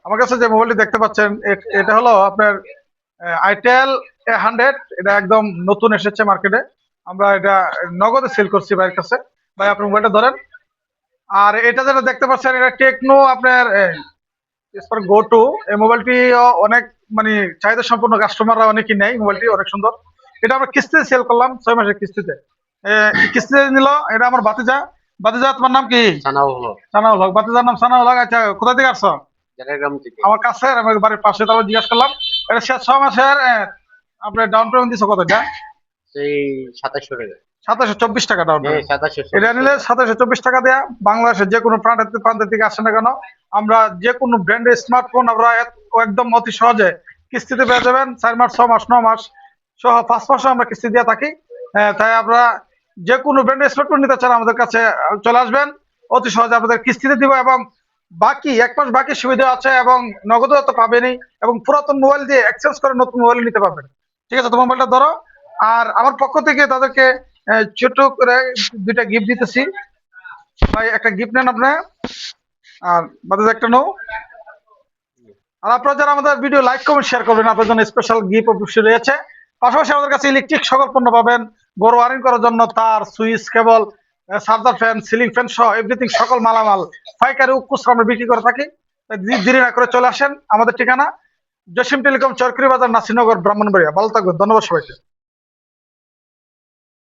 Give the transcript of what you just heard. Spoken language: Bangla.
আমার কাছে যে মোবাইলটি দেখতে পাচ্ছেন এটা হলো আপনার আইটেল A100। এটা একদম নতুন এসেছে মার্কেটে। আমরা এটা নগদে সেল করছি ভাইয়ের কাছে। ভাই আপনি মোবাইলটা ধরেন। আর এটা যেটা দেখতে পাচ্ছেন এটা টেকনো আপনার গো টু। এই মোবাইলটি অনেক মানে চাহিদা সম্পন্ন, কাস্টমাররা অনেকেই নেয়। মোবাইলটি অনেক সুন্দর। এটা আমরা কিস্তিতে সেল করলাম 6 মাসের কিস্তিতে। কিস্তিতে নিল। এটা আমার ভাতিজা। ভাতিজা তোমার নাম কি? সানাউল হক। সানাউল হক। ভাতিজার নাম সানাউল হক। আচ্ছা, কোথা থেকে আসছো? জেনাগ্রাম থেকে। আমার কাছে, আমার বাড়ির পাশে। তারপর জিজ্ঞাসা করলাম এটা 6 মাসের আপনার ডাউন পেমেন্ট দিছো কত? এটা সেই 2700 টাকা। 2724 টাকা ডাউন হ্যাঁ পেমেন্ট। 2700। এটা নিলে 2724 টাকা দেয়া বাংলাদেশের যে কোনো প্রান্তের প্রান্তের থেকে আসে না কেন, আমরা যে কোনো ব্র্যান্ডের স্মার্টফোন আমরা একদম অতি সহজে কিস্তিতে পেয়ে যাবেন। 4 মাস, 6 মাস, 9 মাস সহ 5 মাসও আমরা কিস্তি দিয়ে থাকি। তাই আপনারা যে কোনো ব্র্যান্ডের স্মার্টফোন নিতে চান আমাদের কাছে চলে আসবেন। অতি সহজে আপনাদের কিস্তিতে দিব এবং বাকি 1 মাস বাকি সুবিধা আছে এবং নগদও তো পাবেনই এবং পুরাতন মোবাইল দিয়ে এক্সচেঞ্জ করে নতুন মোবাইল নিতে পারবেন। ঠিক আছে, তোমার মোবাইলটা ধরো। আর আমার পক্ষ থেকে তাদেরকে ছোট করে 2টা গিফট দিতেছি। ভাই একটা গিফট নেন আপনি, আর বাদে একটা নো। আর আপনারা যারা আমাদের ভিডিও লাইক কমেন্ট শেয়ার করবেন আপনার জন্য স্পেশাল গিফট অবশ্যই রয়েছে। পাশাপাশি আমাদের কাছে ইলেকট্রিক সকল পণ্য পাবেন। বড় ওয়ারিং করার জন্য তার, সুইচ, কেবল, চার্জার ফ্যান, সিলিং ফ্যান সহ এভরিথিং সকল মালামাল পাইকারি ও খুচরা আমরা বিক্রি করে থাকি। তাই দেরি না করে চলে আসেন। আমাদের ঠিকানা জসিম টেলিকম, চরকুরি বাজার, নাসিরনগর, ব্রাহ্মণবাড়িয়া। ভালো থাকবেন। ধন্যবাদ সবাইকে।